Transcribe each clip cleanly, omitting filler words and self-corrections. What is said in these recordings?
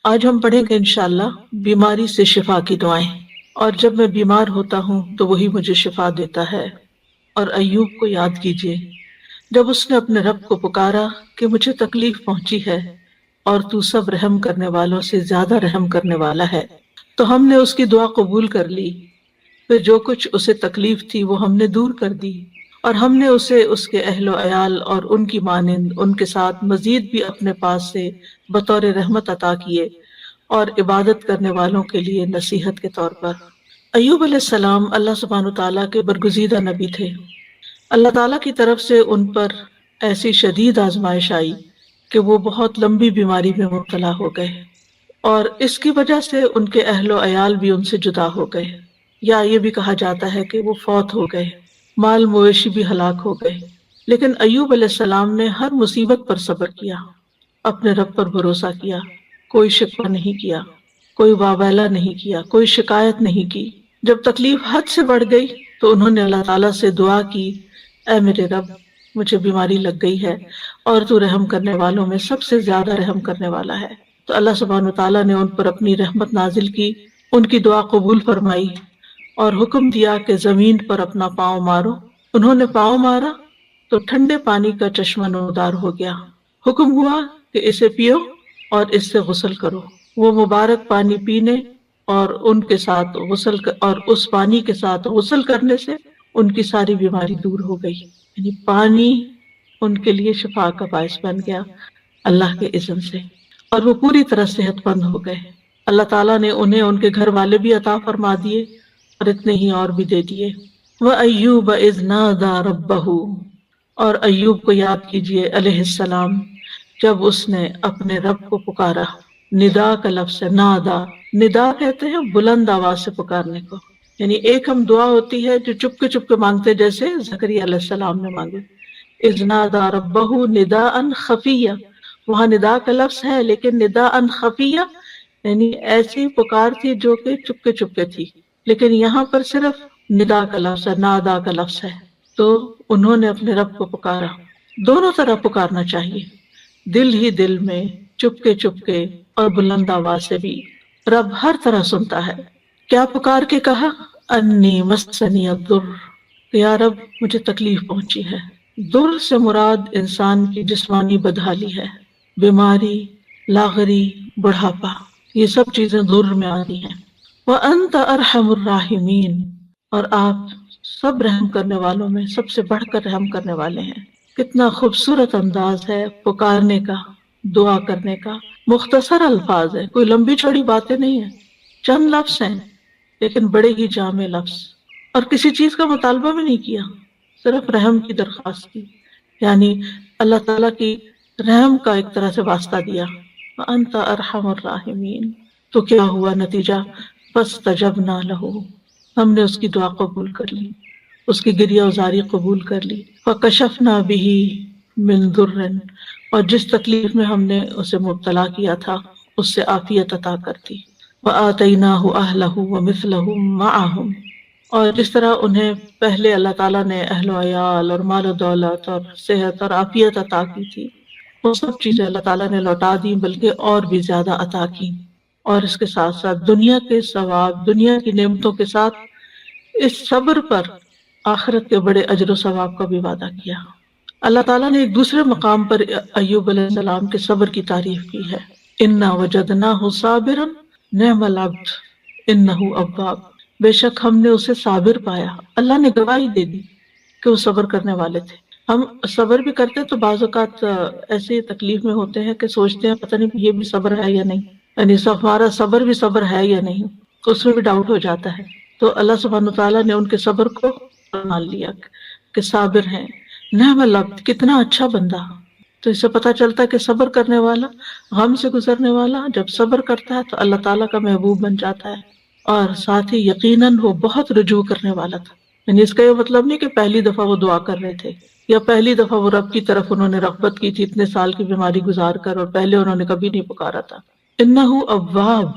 آج ہم پڑھیں گے انشاءاللہ بیماری سے شفا کی دعائیں، اور جب میں بیمار ہوتا ہوں تو وہی مجھے شفا دیتا ہے۔ اور ایوب کو یاد کیجیے جب اس نے اپنے رب کو پکارا کہ مجھے تکلیف پہنچی ہے اور تو سب رحم کرنے والوں سے زیادہ رحم کرنے والا ہے، تو ہم نے اس کی دعا قبول کر لی۔ پھر جو کچھ اسے تکلیف تھی وہ ہم نے دور کر دی، اور ہم نے اسے اس کے اہل و عیال اور ان کی مانند ان کے ساتھ مزید بھی اپنے پاس سے بطور رحمت عطا کیے، اور عبادت کرنے والوں کے لیے نصیحت کے طور پر۔ ایوب علیہ السلام اللہ سبحانہ تعالیٰ کے برگزیدہ نبی تھے۔ اللہ تعالیٰ کی طرف سے ان پر ایسی شدید آزمائش آئی کہ وہ بہت لمبی بیماری میں مبتلا ہو گئے، اور اس کی وجہ سے ان کے اہل و عیال بھی ان سے جدا ہو گئے، یا یہ بھی کہا جاتا ہے کہ وہ فوت ہو گئے، مال مویشی بھی ہلاک ہو گئے۔ لیکن ایوب علیہ السلام نے ہر مصیبت پر صبر کیا، اپنے رب پر بھروسہ کیا، کوئی شکوہ نہیں کیا، کوئی واویلا نہیں کیا، کوئی شکایت نہیں کی۔ جب تکلیف حد سے بڑھ گئی تو انہوں نے اللہ تعالیٰ سے دعا کی، اے میرے رب، مجھے بیماری لگ گئی ہے اور تو رحم کرنے والوں میں سب سے زیادہ رحم کرنے والا ہے۔ تو اللہ سبحانہ تعالیٰ نے ان پر اپنی رحمت نازل کی، ان کی دعا قبول فرمائی، اور حکم دیا کہ زمین پر اپنا پاؤں مارو۔ انہوں نے پاؤں مارا تو ٹھنڈے پانی کا چشمہ نمودار ہو گیا۔ حکم ہوا کہ اسے پیو اور اس سے غسل کرو۔ وہ مبارک پانی پینے اور اس پانی کے ساتھ غسل کرنے سے ان کی ساری بیماری دور ہو گئی۔ یعنی پانی ان کے لیے شفا کا باعث بن گیا اللہ کے اذن سے، اور وہ پوری طرح صحت مند ہو گئے۔ اللہ تعالیٰ نے انہیں ان کے گھر والے بھی عطا فرما دیے، اور اتنے ہی اور بھی دے دیے۔ وَأَيُّوبَ إِذْ نَادَى رَبَّهُ، اور ایوب کو یاد کیجئے علیہ السلام جب اس نے اپنے رب کو پکارا۔ ندا کا لفظ ہے، نادا، ندا کہتے ہیں بلند آواز سے پکارنے کو۔ یعنی ایک ہم دعا ہوتی ہے جو چپ کے مانگتے، جیسے زکریا علیہ السلام نے مانگی، اذ نادا ربہ نداء خفیہ، وہاں ندا کا لفظ ہے لیکن نداء خفیہ یعنی ایسی پکار تھی جو کہ چپ کے تھی، لیکن یہاں پر صرف ندا کا لفظ ہے، نادا کا لفظ ہے۔ تو انہوں نے اپنے رب کو پکارا۔ دونوں طرح پکارنا چاہیے، دل ہی دل میں، چپ کے اور بلند آواز سے بھی۔ رب ہر طرح سنتا ہے۔ کیا پکار کے کہا؟ انی مسنی الضر، کہ یا رب مجھے تکلیف پہنچی ہے۔ در سے مراد انسان کی جسمانی بدحالی ہے، بیماری، لاغری، بڑھاپا، یہ سب چیزیں در میں آتی ہیں۔ وَأَنْتَ أَرْحَمُ الرَّاحِمِينَ، اور آپ سب رحم کرنے والوں میں سب سے بڑھ کر رحم کرنے والے ہیں۔ کتنا خوبصورت انداز ہے پکارنے کا، دعا کرنے کا۔ مختصر الفاظ ہیں، کوئی لمبی چوڑی باتیں نہیں ہیں، چند لفظ ہیں لیکن بڑے ہی جامع لفظ، اور کسی چیز کا مطالبہ بھی نہیں کیا، صرف رحم کی درخواست کی، یعنی اللہ تعالیٰ کی رحم کا ایک طرح سے واسطہ دیا۔ وَأَنْتَ أَرْحَمُ الرَّاحِمِينَ، تو کیا ہوا نتیجہ؟ فَاسْتَجَبْنَا لَهُ، ہم نے اس کی دعا قبول کر لی، اس کی گریہ وزاری قبول کر لی۔ فَكَشَفْنَا بِهِ مِنْ ضُرٍّ، اور جس تکلیف میں ہم نے اسے مبتلا کیا تھا اس سے عافیت عطا کر دی۔ وَآتَيْنَاهُ أَهْلَهُ وَمِثْلَهُمْ مَعَهُمْ، اور جس طرح انہیں پہلے اللہ تعالیٰ نے اہل و عیال اور مال و دولت اور صحت اور عافیت عطا کی تھی، وہ سب چیزیں اللہ تعالیٰ نے لوٹا دی، بلکہ اور بھی زیادہ عطا کی، اور اس کے ساتھ ساتھ دنیا کے ثواب، دنیا کی نعمتوں کے ساتھ اس صبر پر آخرت کے بڑے اجر و ثواب کا بھی وعدہ کیا۔ اللہ تعالیٰ نے ایک دوسرے مقام پر ایوب علیہ السلام کے صبر کی تعریف کی ہے، اِنَّا وَجَدْنَاهُ صَابِرًا نِعْمَ الْعَبْدُ إِنَّهُ أَوَّابٌ، بے شک ہم نے اسے صابر پایا۔ اللہ نے گواہی دے دی کہ وہ صبر کرنے والے تھے۔ ہم صبر بھی کرتے تو بعض اوقات ایسی تکلیف میں ہوتے ہیں کہ سوچتے ہیں پتہ نہیں یہ بھی صبر ہے یا نہیں، یعنی ہمارا صبر بھی صبر ہے یا نہیں، اس میں بھی ڈاؤٹ ہو جاتا ہے۔ تو اللہ سبحانہ تعالیٰ نے ان کے صبر کو مان لیا کہ صابر ہیں۔ نعم العبد، کتنا اچھا بندہ۔ تو اس سے پتہ چلتا ہے کہ صبر کرنے والا، غم سے گزرنے والا جب صبر کرتا ہے تو اللہ تعالیٰ کا محبوب بن جاتا ہے، اور ساتھ ہی یقیناً وہ بہت رجوع کرنے والا تھا۔ یعنی اس کا یہ مطلب نہیں کہ پہلی دفعہ وہ دعا کر رہے تھے، یا پہلی دفعہ وہ رب کی طرف انہوں نے رغبت کی تھی اتنے سال کی بیماری گزار کر، اور پہلے انہوں نے کبھی نہیں پکارا تھا۔ انہ اواب،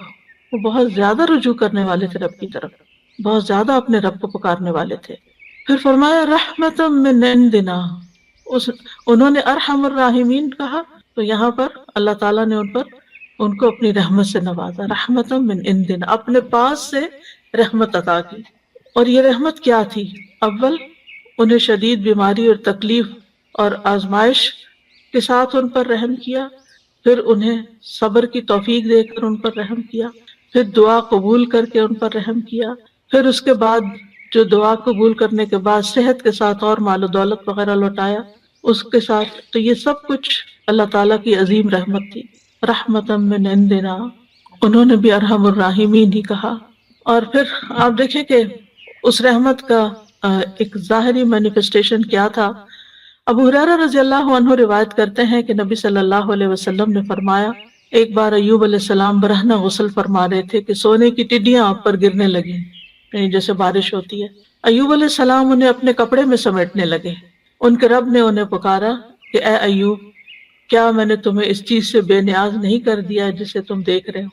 وہ بہت زیادہ رجوع کرنے والے تھے رب کی طرف، بہت زیادہ اپنے رب کو پکارنے والے تھے۔ پھر فرمایا رحمت من عندنا، انہوں نے ارحم الراحمین کہا تو یہاں پر اللہ تعالیٰ نے ان پر ان کو اپنی رحمت سے نوازا، رحمت من عندنا، اپنے پاس سے رحمت عطا کی۔ اور یہ رحمت کیا تھی؟ اول انہیں شدید بیماری اور تکلیف اور آزمائش کے ساتھ ان پر رحم کیا، پھر انہیں صبر کی توفیق دے کر ان پر رحم کیا، پھر دعا قبول کر کے ان پر رحم کیا، پھر اس کے بعد جو دعا قبول کرنے کے بعد صحت کے ساتھ اور مال و دولت وغیرہ لوٹایا اس کے ساتھ۔ تو یہ سب کچھ اللہ تعالیٰ کی عظیم رحمت تھی، رحمتا من عندنا، انہوں نے بھی ارحم الراحمین ہی کہا۔ اور پھر آپ دیکھیں کہ اس رحمت کا ایک ظاہری مینیفیسٹیشن کیا تھا۔ ابو ہریرہ رضی اللہ عنہ روایت کرتے ہیں کہ نبی صلی اللہ علیہ وسلم نے فرمایا، ایک بار ایوب علیہ السلام برہنہ غسل فرما رہے تھے کہ سونے کی ٹڈیاں آپ پر گرنے لگیں، یعنی جیسے بارش ہوتی ہے۔ ایوب علیہ السلام انہیں اپنے کپڑے میں سمیٹنے لگے۔ ان کے رب نے انہیں پکارا کہ اے ایوب، کیا میں نے تمہیں اس چیز سے بے نیاز نہیں کر دیا جسے تم دیکھ رہے ہو؟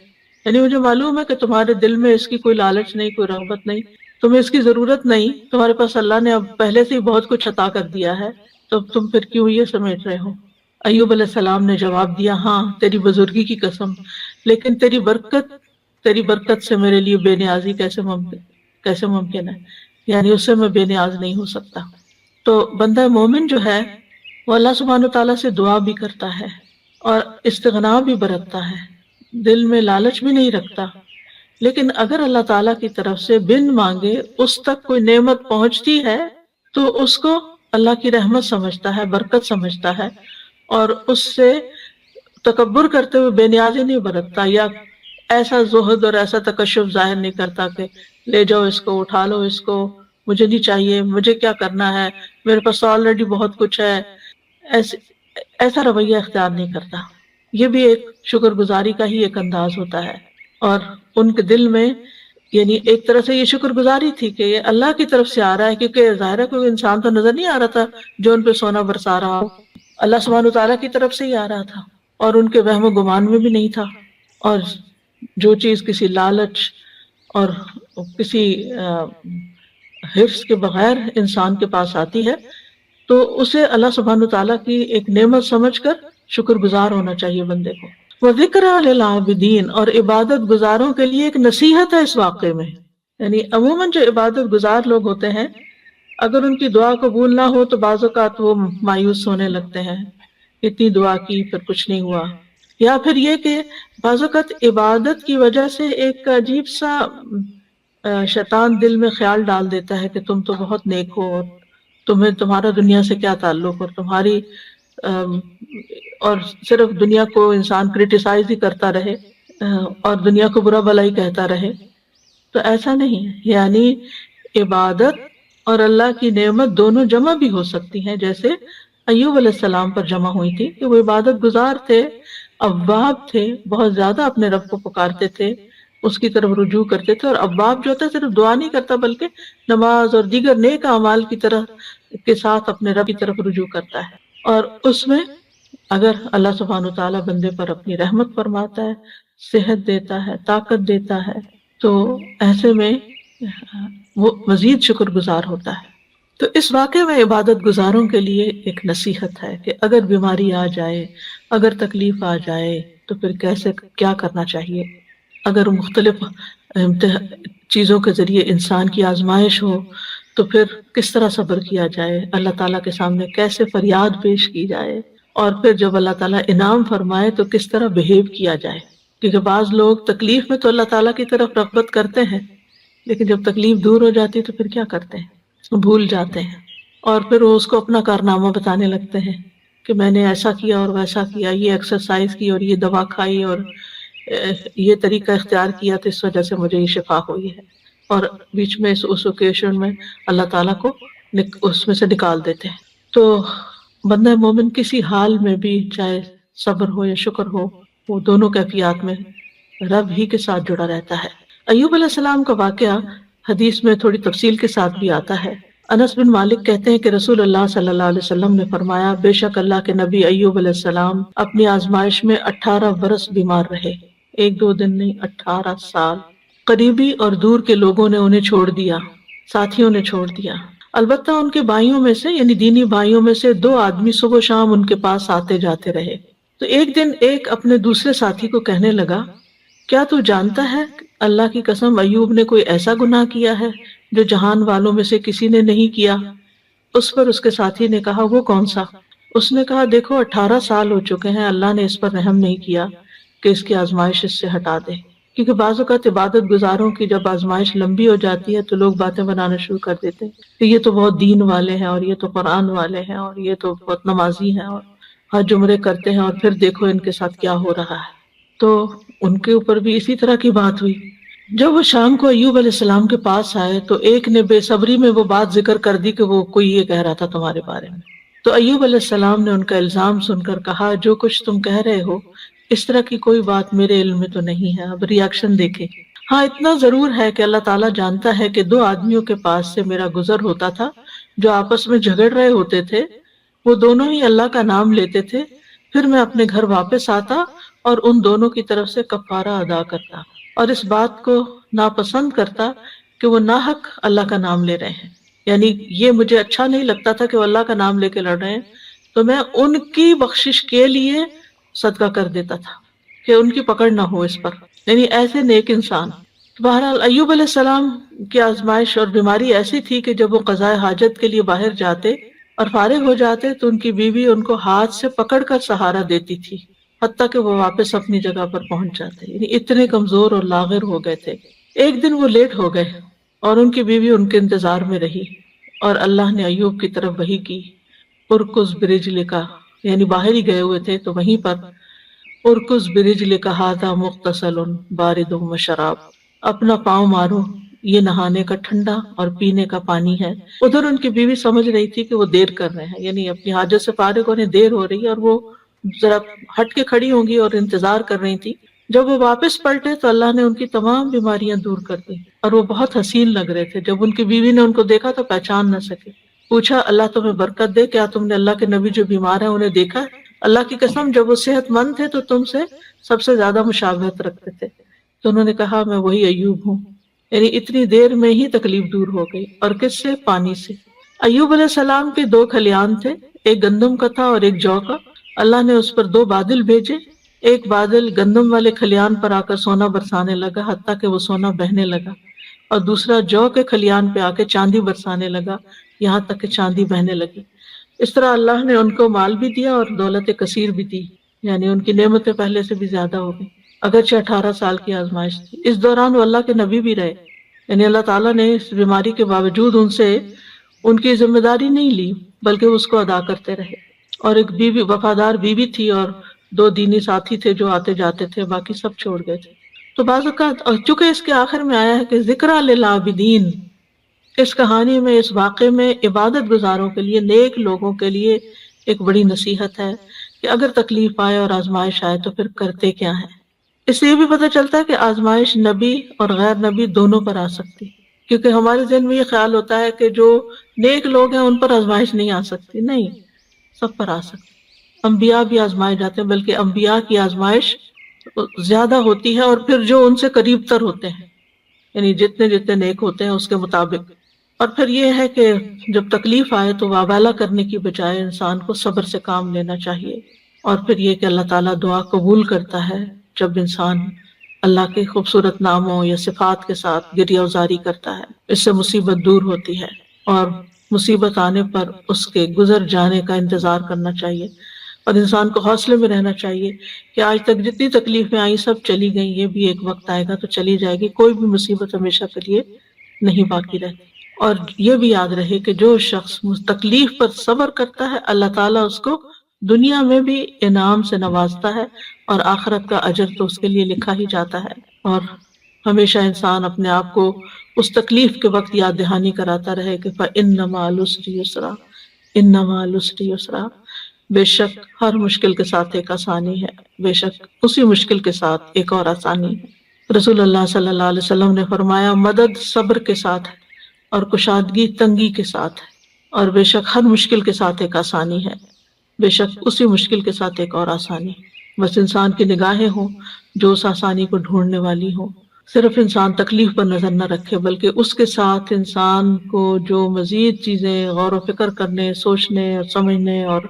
یعنی مجھے معلوم ہے کہ تمہارے دل میں اس کی کوئی لالچ نہیں، کوئی رغبت نہیں، تمہیں اس کی ضرورت نہیں، تمہارے پاس اللہ نے اب پہلے سے ہی بہت کچھ عطا کر دیا ہے، تو تم پھر کیوں یہ سمیٹ رہے ہو؟ ایوب علیہ السلام نے جواب دیا، ہاں تیری بزرگی کی قسم، لیکن تیری برکت سے میرے لیے بے نیازی کیسے ممکن ہے، یعنی اس سے میں بے نیاز نہیں ہو سکتا۔ تو بندہ مومن جو ہے وہ اللہ سبحانہ تعالیٰ سے دعا بھی کرتا ہے اور استغنا بھی برتتا ہے، دل میں لالچ بھی نہیں رکھتا، لیکن اگر اللہ تعالیٰ کی طرف سے بن مانگے اس تک کوئی نعمت پہنچتی ہے تو اس کو اللہ کی رحمت سمجھتا ہے، برکت سمجھتا ہے، اور اس سے تکبر کرتے ہوئے بے نیازی نہیں برتتا یا ایسا زہد اور ایسا تکشف ظاہر نہیں کرتا کہ لے جاؤ اس کو، اٹھا لو اس کو، مجھے نہیں چاہیے، مجھے کیا کرنا ہے، میرے پاس آلریڈی بہت کچھ ہے، ایسا رویہ اختیار نہیں کرتا۔ یہ بھی ایک شکر گزاری کا ہی ایک انداز ہوتا ہے، اور ان کے دل میں یعنی ایک طرح سے یہ شکر گزاری تھی کہ یہ اللہ کی طرف سے آ رہا ہے، کیونکہ ظاہر ہے کوئی انسان تو نظر نہیں آ رہا تھا جو ان پہ سونا برسا رہا ہو، اللہ سبحانہ تعالیٰ کی طرف سے ہی آ رہا تھا، اور ان کے وہم و گمان میں بھی نہیں تھا۔ اور جو چیز کسی لالچ اور کسی حرص کے بغیر انسان کے پاس آتی ہے تو اسے اللہ سبحانہ تعالیٰ کی ایک نعمت سمجھ کر شکر گزار ہونا چاہیے بندے کو۔ وَذِكْرَىٰ لِلْعَابِدِينَ، اور عبادت گزاروں کے لیے ایک نصیحت ہے اس واقعے میں۔ یعنی عموماً جو عبادت گزار لوگ ہوتے ہیں اگر ان کی دعا قبول نہ ہو تو بعض اوقات وہ مایوس ہونے لگتے ہیں، اتنی دعا کی پھر کچھ نہیں ہوا، یا پھر یہ کہ بعض اوقات عبادت کی وجہ سے ایک عجیب سا شیطان دل میں خیال ڈال دیتا ہے کہ تم تو بہت نیک ہو اور تمہیں تمہارا دنیا سے کیا تعلق، اور تمہاری اور صرف دنیا کو انسان کرٹیسائز ہی کرتا رہے اور دنیا کو برا بھلا ہی کہتا رہے۔ تو ایسا نہیں ہے، یعنی عبادت اور اللہ کی نعمت دونوں جمع بھی ہو سکتی ہیں، جیسے ایوب علیہ السلام پر جمع ہوئی تھی کہ وہ عبادت گزار تھے، اواب تھے، بہت زیادہ اپنے رب کو پکارتے تھے، اس کی طرف رجوع کرتے تھے، اور اواب جو ہوتا ہے صرف دعا نہیں کرتا بلکہ نماز اور دیگر نیک اعمال کی طرح کے ساتھ اپنے رب کی طرف رجوع کرتا ہے۔ اور اس میں اگر اللہ سبحانہ تعالیٰ بندے پر اپنی رحمت فرماتا ہے، صحت دیتا ہے، طاقت دیتا ہے، تو ایسے میں وہ مزید شکر گزار ہوتا ہے۔ تو اس واقعے میں عبادت گزاروں کے لیے ایک نصیحت ہے کہ اگر بیماری آ جائے، اگر تکلیف آ جائے تو پھر کیا کرنا چاہیے، اگر مختلف چیزوں کے ذریعے انسان کی آزمائش ہو تو پھر کس طرح صبر کیا جائے، اللہ تعالیٰ کے سامنے کیسے فریاد پیش کی جائے، اور پھر جب اللہ تعالیٰ انعام فرمائے تو کس طرح بہیو کیا جائے۔ کیونکہ بعض لوگ تکلیف میں تو اللہ تعالیٰ کی طرف رغبت کرتے ہیں، لیکن جب تکلیف دور ہو جاتی ہے تو پھر کیا کرتے ہیں، بھول جاتے ہیں، اور پھر وہ اس کو اپنا کارنامہ بتانے لگتے ہیں کہ میں نے ایسا کیا اور ویسا کیا، یہ ایکسرسائز کی اور یہ دوا کھائی اور یہ طریقہ اختیار کیا تو اس وجہ سے مجھے یہ شفا ہوئی ہے، اور بیچ میں اس اوکیشن میں اللہ تعالیٰ کو اس میں سے نکال دیتے ہیں۔ تو بندہ مومن کسی حال میں بھی، چاہے صبر ہو یا شکر ہو، وہ دونوں کیفیات میں رب ہی کے ساتھ جڑا رہتا ہے۔ ایوب علیہ السلام کا واقعہ حدیث میں تھوڑی تفصیل کے ساتھ بھی آتا ہے۔ انس بن مالک کہتے ہیں کہ رسول اللہ صلی اللہ علیہ وسلم نے فرمایا، بے شک اللہ کے نبی ایوب علیہ السلام اپنی آزمائش میں 18 برس بیمار رہے، 1-2 دن نہیں، 18 سال۔ قریبی اور دور کے لوگوں نے انہیں چھوڑ دیا، ساتھیوں نے چھوڑ دیا، البتہ ان کے بھائیوں میں سے یعنی دینی بھائیوں میں سے 2 آدمی صبح و شام ان کے پاس آتے جاتے رہے۔ تو ایک دن ایک اپنے دوسرے ساتھی کو کہنے لگا، کیا تو جانتا ہے اللہ کی قسم ایوب نے کوئی ایسا گناہ کیا ہے جو جہان والوں میں سے کسی نے نہیں کیا؟ اس پر اس کے ساتھی نے کہا، وہ کون سا؟ اس نے کہا، دیکھو 18 سال ہو چکے ہیں، اللہ نے اس پر رحم نہیں کیا کہ اس کی آزمائش اس سے ہٹا دے۔ کیونکہ بعض اوقات عبادت گزاروں کی جب آزمائش لمبی ہو جاتی ہے تو لوگ باتیں بنانا شروع کر دیتے ہیں کہ یہ تو بہت دین والے ہیں، اور یہ تو قرآن والے ہیں، اور یہ تو بہت نمازی ہیں، اور حج عمرے کرتے ہیں، اور پھر دیکھو ان کے ساتھ کیا ہو رہا ہے۔ تو ان کے اوپر بھی اسی طرح کی بات ہوئی۔ جب وہ شام کو ایوب علیہ السلام کے پاس آئے تو ایک نے بے صبری میں وہ بات ذکر کر دی کہ وہ کوئی یہ کہہ رہا تھا تمہارے بارے میں۔ تو ایوب علیہ السلام نے ان کا الزام سن کر کہا، جو کچھ تم کہہ رہے ہو اس طرح کی کوئی بات میرے علم میں تو نہیں ہے۔ اب ریاکشن دیکھیں۔ ہاں اتنا ضرور ہے کہ اللہ تعالیٰ جانتا ہے کہ 2 آدمیوں کے پاس سے میرا گزر ہوتا تھا جو آپس میں جھگڑ رہے ہوتے تھے، وہ دونوں ہی اللہ کا نام لیتے تھے، پھر میں اپنے گھر واپس آتا اور ان دونوں کی طرف سے کفارہ ادا کرتا، اور اس بات کو ناپسند کرتا کہ وہ ناحق اللہ کا نام لے رہے ہیں، یعنی یہ مجھے اچھا نہیں لگتا تھا کہ وہ اللہ کا نام لے کے لڑ رہے ہیں، تو میں ان کی بخشش کے لیے صدقہ کر دیتا تھا کہ ان کی پکڑ نہ ہو اس پر، یعنی ایسے نیک انسان۔ بہرحال ایوب علیہ السلام کی آزمائش اور بیماری ایسی تھی کہ جب وہ قضاء حاجت کے لیے باہر جاتے اور فارغ ہو جاتے تو ان کی بیوی ان کو ہاتھ سے پکڑ کر سہارا دیتی تھی، حتیٰ کہ وہ واپس اپنی جگہ پر پہنچ جاتے، یعنی اتنے کمزور اور لاغر ہو گئے تھے۔ ایک دن وہ لیٹ ہو گئے اور ان کی بیوی ان کے انتظار میں رہی، اور اللہ نے ایوب کی طرف وحی کی، ارکز برجلک، یعنی باہر ہی گئے ہوئے تھے تو وہیں پر ارکز برجلک ھذا مغتسل بارد وشراب، اپنا پاؤں مارو، یہ نہانے کا ٹھنڈا اور پینے کا پانی ہے۔ ادھر ان کی بیوی سمجھ رہی تھی کہ وہ دیر کر رہے ہیں، یعنی اپنی حاجت سے فارغ ہونے دیر ہو رہی ہے، اور وہ ذرا ہٹ کے کھڑی ہوں گی اور انتظار کر رہی تھی۔ جب وہ واپس پلٹے تو اللہ نے ان کی تمام بیماریاں دور کر دی، اور وہ بہت حسین لگ رہے تھے۔ جب ان کی بیوی نے ان کو دیکھا تو پہچان نہ سکے، پوچھا، اللہ تمہیں برکت دے، کیا تم نے اللہ کے نبی جو بیمار ہیں انہیں دیکھا ہے؟ اللہ کی قسم جب وہ صحت مند تھے تو تم سے سب سے زیادہ مشابہت رکھتے تھے۔ تو انہوں نے کہا، میں وہی ایوب ہوں، یعنی اتنی دیر میں ہی تکلیف دور ہو گئی۔ اور کس سے؟ پانی سے۔ ایوب علیہ السلام کے 2 کھلیان تھے، ایک گندم کا تھا اور ایک جو کا۔ اللہ نے اس پر 2 بادل بھیجے، ایک بادل گندم والے کھلیان پر آ کر سونا برسانے لگا حتیٰ کہ وہ سونا بہنے لگا، اور دوسرا جو کے کھلیان پہ آ کے چاندی برسانے لگا یہاں تک کہ چاندی بہنے لگی۔ اس طرح اللہ نے ان کو مال بھی دیا اور دولت کثیر بھی دی، یعنی ان کی نعمتیں پہلے سے بھی زیادہ ہو گئی، اگرچہ 18 سال کی آزمائش تھی۔ اس دوران وہ اللہ کے نبی بھی رہے، یعنی اللہ تعالیٰ نے اس بیماری کے باوجود ان سے ان کی ذمہ داری نہیں لی بلکہ اس کو ادا کرتے رہے۔ اور ایک بیوی، وفادار بیوی تھی، اور 2 دینی ساتھی تھے جو آتے جاتے تھے، باقی سب چھوڑ گئے تھے۔ تو بعض اوقات، اور چونکہ اس کے آخر میں آیا ہے کہ ذکرى للعابدین، اس کہانی میں، اس واقعے میں عبادت گزاروں کے لیے، نیک لوگوں کے لیے ایک بڑی نصیحت ہے کہ اگر تکلیف آئے اور آزمائش آئے تو پھر کرتے کیا ہیں۔ اس سے یہ بھی پتہ چلتا ہے کہ آزمائش نبی اور غیر نبی دونوں پر آ سکتی، کیونکہ ہمارے ذہن میں یہ خیال ہوتا ہے کہ جو نیک لوگ ہیں ان پر آزمائش نہیں آ سکتی، نہیں، سب پر آ سکتی۔ انبیاء بھی آزمائے جاتے ہیں، بلکہ انبیاء کی آزمائش زیادہ ہوتی ہے، اور پھر جو ان سے قریب تر ہوتے ہیں، یعنی جتنے جتنے نیک ہوتے ہیں اس کے مطابق۔ اور پھر یہ ہے کہ جب تکلیف آئے تو واویلا کرنے کی بجائے انسان کو صبر سے کام لینا چاہیے، اور پھر یہ کہ اللہ تعالیٰ دعا قبول کرتا ہے جب انسان اللہ کے خوبصورت ناموں یا صفات کے ساتھ گریہ وزاری کرتا ہے، اس سے مصیبت دور ہوتی ہے، اور مصیبت آنے پر اس کے گزر جانے کا انتظار کرنا چاہیے، اور انسان کو حوصلے میں رہنا چاہیے کہ آج تک جتنی تکلیفیں آئیں سب چلی گئیں، یہ بھی ایک وقت آئے گا تو چلی جائے گی، کوئی بھی مصیبت ہمیشہ کے لیے نہیں باقی رہتی۔ اور یہ بھی یاد رہے کہ جو شخص تکلیف پر صبر کرتا ہے اللہ تعالیٰ اس کو دنیا میں بھی انعام سے نوازتا ہے، اور آخرت کا اجر تو اس کے لیے لکھا ہی جاتا ہے۔ اور ہمیشہ انسان اپنے آپ کو اس تکلیف کے وقت یاد دہانی کراتا رہے کہ فَإِنَّ مَعَ الْعُسْرِ يُسْرًا، إِنَّ مَعَ الْعُسْرِ يُسْرًا، بے شک ہر مشکل کے ساتھ ایک آسانی ہے، بے شک اسی مشکل کے ساتھ ایک اور آسانی ہے۔ رسول اللہ صلی اللہ علیہ وسلم نے فرمایا، مدد صبر کے ساتھ ہے اور کشادگی تنگی کے ساتھ ہے، اور بے شک ہر مشکل کے ساتھ ایک آسانی ہے، بے شک اسی مشکل کے ساتھ ایک اور آسانی۔ بس انسان کی نگاہیں ہوں جو اس آسانی کو ڈھونڈنے والی ہوں، صرف انسان تکلیف پر نظر نہ رکھے بلکہ اس کے ساتھ انسان کو جو مزید چیزیں غور و فکر کرنے، سوچنے اور سمجھنے اور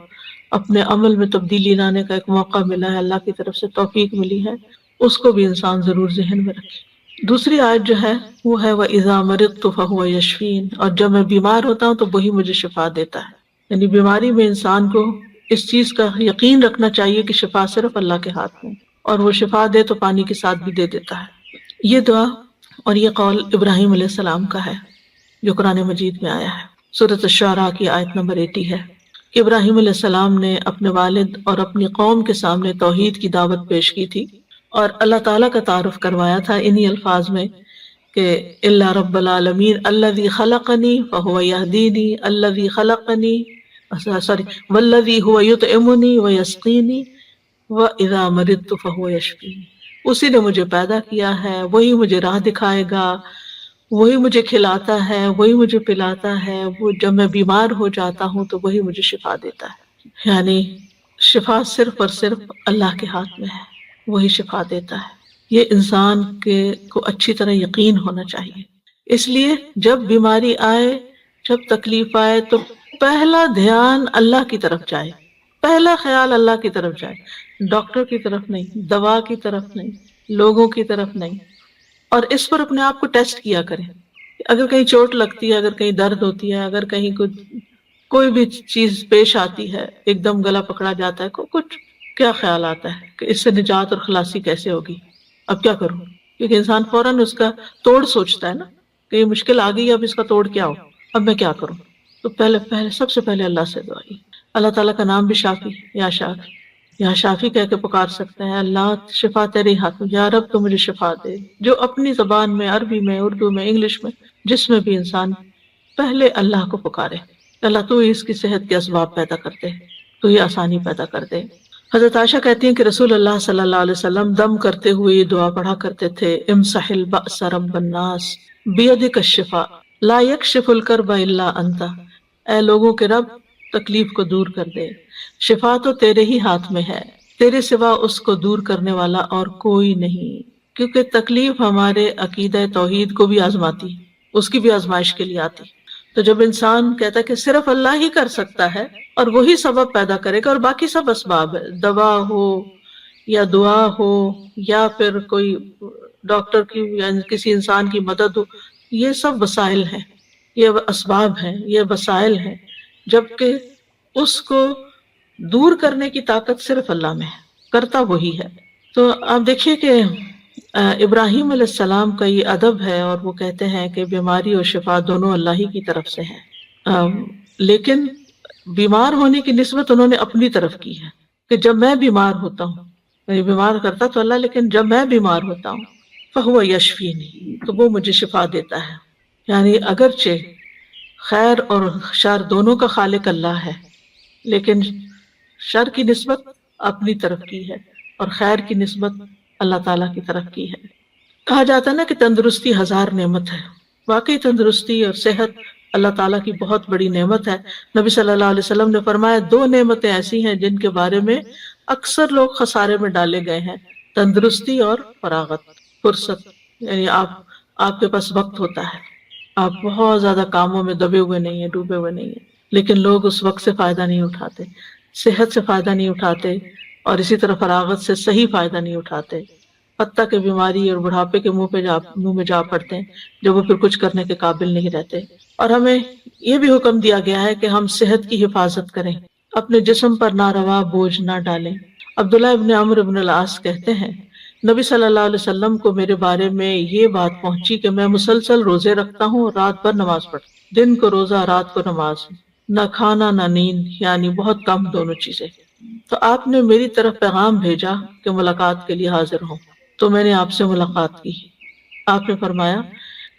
اپنے عمل میں تبدیلی لانے کا ایک موقع ملا ہے، اللہ کی طرف سے توفیق ملی ہے، اس کو بھی انسان ضرور ذہن میں رکھے۔ دوسری آیت جو ہے وہ ہے وَإِذَا مَرِضْتُ فَهُوَ يَشْفِينِ، اور جب میں بیمار ہوتا ہوں تو وہی مجھے شفا دیتا ہے۔ یعنی بیماری میں انسان کو اس چیز کا یقین رکھنا چاہیے کہ شفا صرف اللہ کے ہاتھ میں، اور وہ شفا دے تو پانی کے ساتھ بھی دے دیتا ہے۔ یہ دعا اور یہ قول ابراہیم علیہ السلام کا ہے جو قرآن مجید میں آیا ہے۔ سورۃ الشعراء کی آیت نمبر 80 ہے کہ ابراہیم علیہ السلام نے اپنے والد اور اپنی قوم کے سامنے توحید کی دعوت پیش کی تھی اور اللہ تعالیٰ کا تعارف کروایا تھا انہی الفاظ میں کہ الا رب العالمین الذی خلقنی فہو یہدینی الذی خلقنی والذی هو یطعمنی ویسقینی واذا مرضت فہو یشفینی، اسی نے مجھے پیدا کیا ہے، وہی مجھے راہ دکھائے گا، وہی مجھے کھلاتا ہے، وہی مجھے پلاتا ہے، وہ جب میں بیمار ہو جاتا ہوں تو وہی مجھے شفا دیتا ہے۔ یعنی شفا صرف اور صرف اللہ کے ہاتھ میں ہے، وہی شفا دیتا ہے۔ یہ انسان کو اچھی طرح یقین ہونا چاہیے۔ اس لیے جب بیماری آئے، جب تکلیف آئے تو پہلا دھیان اللہ کی طرف جائے، پہلا خیال اللہ کی طرف جائے، ڈاکٹر کی طرف نہیں، دوا کی طرف نہیں، لوگوں کی طرف نہیں۔ اور اس پر اپنے آپ کو ٹیسٹ کیا کریں، اگر کہیں چوٹ لگتی ہے، اگر کہیں درد ہوتی ہے، اگر کہیں کوئی بھی چیز پیش آتی ہے، ایک دم گلا پکڑا جاتا ہے، کچھ کیا خیال آتا ہے کہ اس سے نجات اور خلاصی کیسے ہوگی، اب کیا کروں؟ کیونکہ انسان فوراً اس کا توڑ سوچتا ہے نا کہ یہ مشکل آ گئی، اب اس کا توڑ کیا ہو، اب میں کیا کروں؟ تو پہلے سب سے پہلے اللہ سے دعائی، اللہ تعالیٰ کا نام بھی شافی، یا شافی، یا شافی کہہ کے پکار سکتے ہیں، اللہ شفا تیرے ہاتھ میں، یا رب تو مجھے شفا دے۔ جو اپنی زبان میں، عربی میں، اردو میں، انگلش میں، جس میں بھی انسان پہلے اللہ کو پکارے، اللہ تو ہی اس کی صحت کے اسباب پیدا کرتے، تو ہی آسانی پیدا کر دے۔ حضرت عائشہ کہتی ہیں کہ رسول اللہ صلی اللہ علیہ وسلم دم کرتے ہوئے یہ دعا پڑھا کرتے تھے، امسح البأس رب الناس بیدک الشفاء لا یکشف الکرب الا انت، اے لوگوں کے رب تکلیف کو دور کر دے، شفا تو تیرے ہی ہاتھ میں ہے، تیرے سوا اس کو دور کرنے والا اور کوئی نہیں۔ کیونکہ تکلیف ہمارے عقیدہ توحید کو بھی آزماتی، اس کی بھی آزمائش کے لیے آتی۔ تو جب انسان کہتا ہے کہ صرف اللہ ہی کر سکتا ہے اور وہی سبب پیدا کرے گا اور باقی سب اسباب ہے، دوا ہو یا دعا ہو یا پھر کوئی ڈاکٹر کی یا کسی انسان کی مدد ہو، یہ سب وسائل ہیں، یہ اسباب ہیں، یہ وسائل ہیں، جبکہ اس کو دور کرنے کی طاقت صرف اللہ میں ہے، کرتا وہی ہے۔ تو آپ دیکھیے کہ ابراہیم علیہ السلام کا یہ ادب ہے، اور وہ کہتے ہیں کہ بیماری اور شفا دونوں اللہ ہی کی طرف سے ہیں، لیکن بیمار ہونے کی نسبت انہوں نے اپنی طرف کی ہے کہ جب میں بیمار ہوتا ہوں، میں بیمار کرتا تو اللہ، لیکن جب میں بیمار ہوتا ہوں فہو یشفینی، تو وہ مجھے شفا دیتا ہے۔ یعنی اگرچہ خیر اور شر دونوں کا خالق اللہ ہے، لیکن شر کی نسبت اپنی طرف کی ہے اور خیر کی نسبت اللہ تعالیٰ کی طرف کی ہے۔ کہا جاتا ہے نا کہ تندرستی ہزار نعمت ہے، واقعی تندرستی اور صحت اللہ تعالیٰ کی بہت بڑی نعمت ہے۔ نبی صلی اللہ علیہ وسلم نے فرمایا دو نعمتیں ایسی ہیں جن کے بارے میں اکثر لوگ خسارے میں ڈالے گئے ہیں، تندرستی اور فراغت، فرصت۔ یعنی آپ کے پاس وقت ہوتا ہے، آپ بہت زیادہ کاموں میں دبے ہوئے نہیں ہیں، ڈوبے ہوئے نہیں ہیں، لیکن لوگ اس وقت سے فائدہ نہیں اٹھاتے، صحت سے فائدہ نہیں اٹھاتے، اور اسی طرح فراغت سے صحیح فائدہ نہیں اٹھاتے، حتیٰ کہ بیماری اور بڑھاپے کے منہ میں جا پڑتے ہیں جب وہ پھر کچھ کرنے کے قابل نہیں رہتے۔ اور ہمیں یہ بھی حکم دیا گیا ہے کہ ہم صحت کی حفاظت کریں، اپنے جسم پر ناروا بوجھ نہ ڈالیں۔ عبداللہ ابن عمرو ابن العاص کہتے ہیں نبی صلی اللہ علیہ وسلم کو میرے بارے میں یہ بات پہنچی کہ میں مسلسل روزے رکھتا ہوں اور رات بھر نماز پڑھتا ہوں، دن کو روزہ رات کو نماز، نہ کھانا نہ نیند، یعنی بہت کم دونوں چیزیں۔ تو آپ نے میری طرف پیغام بھیجا کہ ملاقات کے لیے حاضر ہوں، تو میں نے آپ سے ملاقات کی۔ آپ نے فرمایا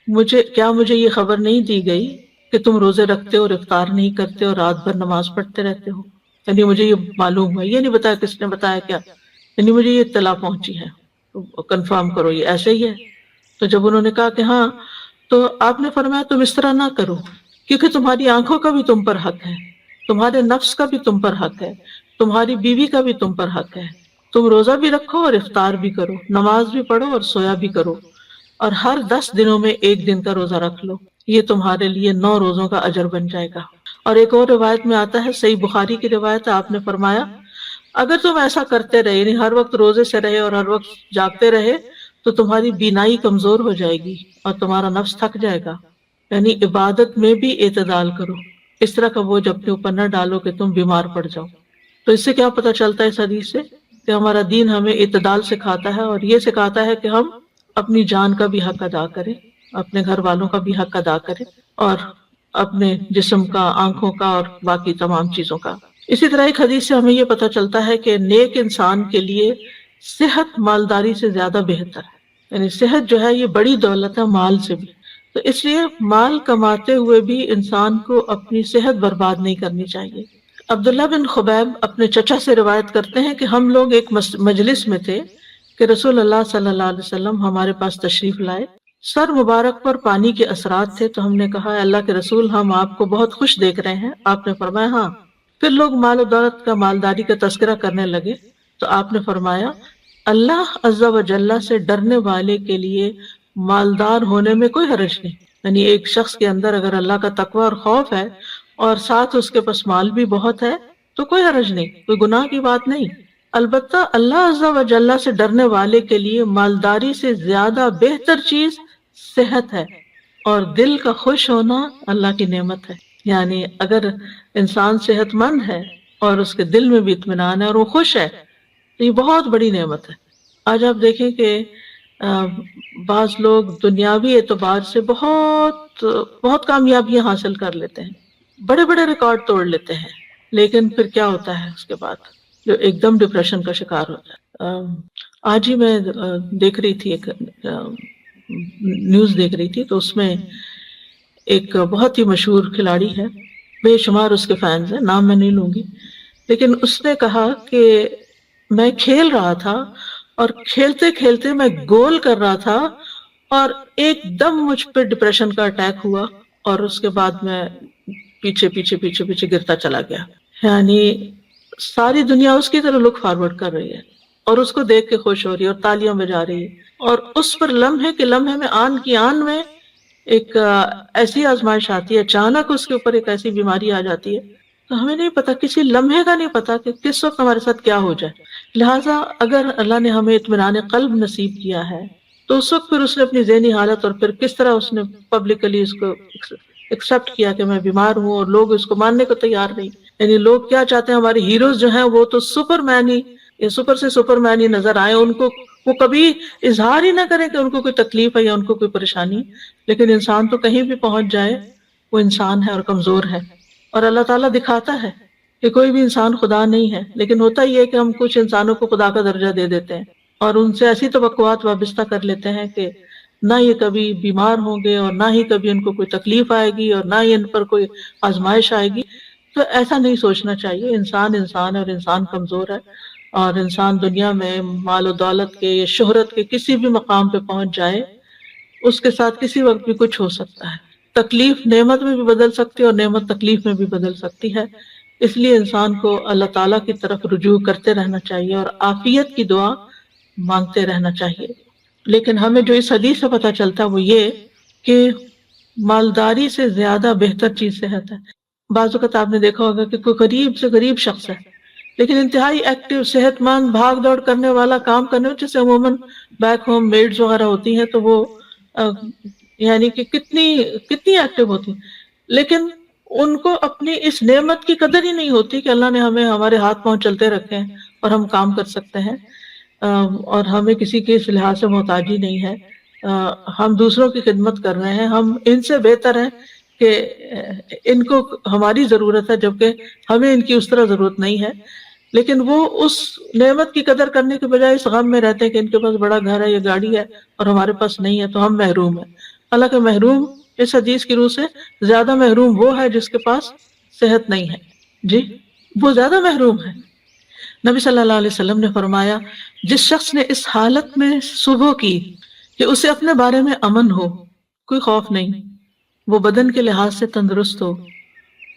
مجھے یہ خبر نہیں دی گئی کہ تم روزے رکھتے ہو اور افطار نہیں کرتے اور رات بھر نماز پڑھتے رہتے ہو؟ یعنی مجھے یہ معلوم ہے، یہ نہیں بتایا کس نے بتایا کیا، یعنی مجھے یہ اطلاع پہنچی ہے، کنفرم کرو یہ ایسے ہی ہے۔ تو جب انہوں نے کہا کہ ہاں، تو آپ نے فرمایا تم اس طرح نہ کرو، کیونکہ تمہاری آنکھوں کا بھی تم پر حق ہے، تمہارے نفس کا بھی تم پر حق ہے، تمہاری بیوی کا بھی تم پر حق ہے، تم روزہ بھی رکھو اور افطار بھی کرو، نماز بھی پڑھو اور سویا بھی کرو، اور ہر 10 دنوں میں ایک دن کا روزہ رکھ لو، یہ تمہارے لیے 9 روزوں کا اجر بن جائے گا۔ اور ایک اور روایت میں آتا ہے، صحیح بخاری کی روایت ہے، آپ نے فرمایا اگر تم ایسا کرتے رہے، یعنی ہر وقت روزے سے رہے اور ہر وقت جاگتے رہے، تو تمہاری بینائی کمزور ہو جائے گی اور تمہارا نفس تھک جائے گا۔ یعنی عبادت میں بھی اعتدال کرو، اس طرح کا بوجھ اپنے اوپر نہ ڈالو کہ تم بیمار پڑ جاؤ۔ تو اس سے کیا پتہ چلتا ہے اس حدیث سے کہ ہمارا دین ہمیں اعتدال سکھاتا ہے، اور یہ سکھاتا ہے کہ ہم اپنی جان کا بھی حق ادا کریں، اپنے گھر والوں کا بھی حق ادا کریں، اور اپنے جسم کا، آنکھوں کا اور باقی تمام چیزوں کا۔ اسی طرح ایک حدیث سے ہمیں یہ پتہ چلتا ہے کہ نیک انسان کے لیے صحت مالداری سے زیادہ بہتر ہے، یعنی صحت جو ہے یہ بڑی دولت ہے مال سے بھی۔ تو اس لیے مال کماتے ہوئے بھی انسان کو اپنی صحت برباد نہیں کرنی چاہیے۔ عبداللہ بن خبیب اپنے چچا سے روایت کرتے ہیں کہ ہم لوگ ایک مجلس میں تھے کہ رسول اللہ صلی اللہ علیہ وسلم ہمارے پاس تشریف لائے، سر مبارک پر پانی کے اثرات تھے، تو ہم نے کہا اے اللہ کے رسول، ہم آپ کو بہت خوش دیکھ رہے ہیں۔ آپ نے فرمایا ہاں۔ پھر لوگ مال و دولت کا، مالداری کا تذکرہ کرنے لگے، تو آپ نے فرمایا اللہ عز و جل سے ڈرنے والے کے لیے مالدار ہونے میں کوئی حرج نہیں، یعنی ایک شخص کے اندر اگر اللہ کا تقوی اور خوف ہے اور ساتھ اس کے پاس مال بھی بہت ہے تو کوئی حرج نہیں، کوئی گناہ کی بات نہیں۔ البتہ اللہ عز و جل سے ڈرنے والے کے لیے مالداری سے زیادہ بہتر چیز صحت ہے، اور دل کا خوش ہونا اللہ کی نعمت ہے۔ یعنی اگر انسان صحت مند ہے اور اس کے دل میں بھی اطمینان ہے اور وہ خوش ہے تو یہ بہت بڑی نعمت ہے۔ آج آپ دیکھیں کہ بعض لوگ دنیاوی اعتبار سے بہت بہت کامیابیاں حاصل کر لیتے ہیں، بڑے بڑے ریکارڈ توڑ لیتے ہیں، لیکن پھر کیا ہوتا ہے اس کے بعد؟ جو ایک دم ڈپریشن کا شکار ہوتا ہے۔ آج ہی میں دیکھ رہی تھی، ایک نیوز دیکھ رہی تھی، تو اس میں ایک بہت ہی مشہور کھلاڑی ہے، بے شمار اس کے فینز ہیں، نام میں نہیں لوں گی، لیکن اس نے کہا کہ میں کھیل رہا تھا اور کھیلتے کھیلتے میں گول کر رہا تھا اور ایک دم مجھ پہ ڈپریشن کا اٹیک ہوا، اور اس کے بعد میں پیچھے پیچھے پیچھے پیچھے گرتا چلا گیا۔ یعنی ساری دنیا اس کی طرح لک فارورڈ کر رہی ہے اور اس کو دیکھ کے خوش ہو رہی ہے اور تالیاں بجا رہی ہے، اور اس پر لمحے کے لمحے میں، آن کی آن میں ایک ایسی آزمائش آتی ہے، اچانک اس کے اوپر ایک ایسی بیماری آ جاتی ہے، تو ہمیں نہیں پتا، کسی لمحے کا نہیں پتا کہ کس وقت ہمارے ساتھ کیا ہو جائے۔ لہٰذا اگر اللہ نے ہمیں اطمینان قلب نصیب کیا ہے تو اس وقت پھر اس نے اپنی ذہنی حالت اور پھر کس طرح اس نے پبلکلی اس کو ایکسپٹ کیا کہ میں بیمار ہوں، اور لوگ اس کو ماننے کو تیار نہیں۔ یعنی لوگ کیا چاہتے ہیں، ہمارے ہیروز جو ہیں وہ تو سپر مین ہی یا سپر سے سپر مین ہی نظر آئے، ان کو وہ کبھی اظہار ہی نہ کریں کہ ان کو کوئی تکلیف ہے یا ان کو کوئی پریشانی ہے، لیکن انسان تو کہیں بھی پہنچ جائے وہ انسان ہے اور کمزور ہے، اور اللہ تعالیٰ دکھاتا ہے کہ کوئی بھی انسان خدا نہیں ہے، لیکن ہوتا ہی ہے کہ ہم کچھ انسانوں کو خدا کا درجہ دے دیتے ہیں اور ان سے ایسی توقعات وابستہ کر لیتے ہیں کہ نہ یہ کبھی بیمار ہوں گے اور نہ ہی کبھی ان کو کوئی تکلیف آئے گی اور نہ ہی ان پر کوئی آزمائش آئے گی۔ تو ایسا نہیں سوچنا چاہیے، انسان انسان ہے اور انسان کمزور ہے، اور انسان دنیا میں مال و دولت کے یا شہرت کے کسی بھی مقام پہ پہنچ جائے، اس کے ساتھ کسی وقت بھی کچھ ہو سکتا ہے۔ تکلیف نعمت میں بھی بدل سکتی ہے اور نعمت تکلیف میں بھی بدل سکتی ہے، اس لیے انسان کو اللہ تعالیٰ کی طرف رجوع کرتے رہنا چاہیے اور عافیت کی دعا مانگتے رہنا چاہیے۔ لیکن ہمیں جو اس حدیث سے پتہ چلتا ہے وہ یہ کہ مالداری سے زیادہ بہتر چیز صحت ہے۔ بعض اوقات آپ نے دیکھا ہوگا کہ کوئی غریب سے غریب شخص ہے لیکن انتہائی ایکٹیو، صحت مند، بھاگ دوڑ کرنے والا، کام کرنے والا، جیسے عموماً بیک ہوم میڈز وغیرہ ہوتی ہیں تو وہ یعنی کہ کتنی کتنی ایکٹیو ہوتی ہیں، لیکن ان کو اپنی اس نعمت کی قدر ہی نہیں ہوتی کہ اللہ نے ہمیں ہمارے ہاتھ پاؤں چلتے رکھے ہیں اور ہم کام کر سکتے ہیں، اور ہمیں کسی کے اس لحاظ سے محتاجی نہیں ہے، ہم دوسروں کی خدمت کر رہے ہیں، ہم ان سے بہتر ہیں کہ ان کو ہماری ضرورت ہے جبکہ ہمیں ان کی اس طرح ضرورت نہیں ہے، لیکن وہ اس نعمت کی قدر کرنے کے بجائے اس غم میں رہتے ہیں کہ ان کے پاس بڑا گھر ہے یا گاڑی ہے اور ہمارے پاس نہیں ہے تو ہم محروم ہیں۔ حالانکہ محروم اس حدیث کی روح سے زیادہ محروم وہ ہے جس کے پاس صحت نہیں ہے، جی وہ زیادہ محروم ہے۔ نبی صلی اللہ علیہ وسلم نے فرمایا جس شخص نے اس حالت میں صبح کی کہ اسے اپنے بارے میں امن ہو، کوئی خوف نہیں، وہ بدن کے لحاظ سے تندرست ہو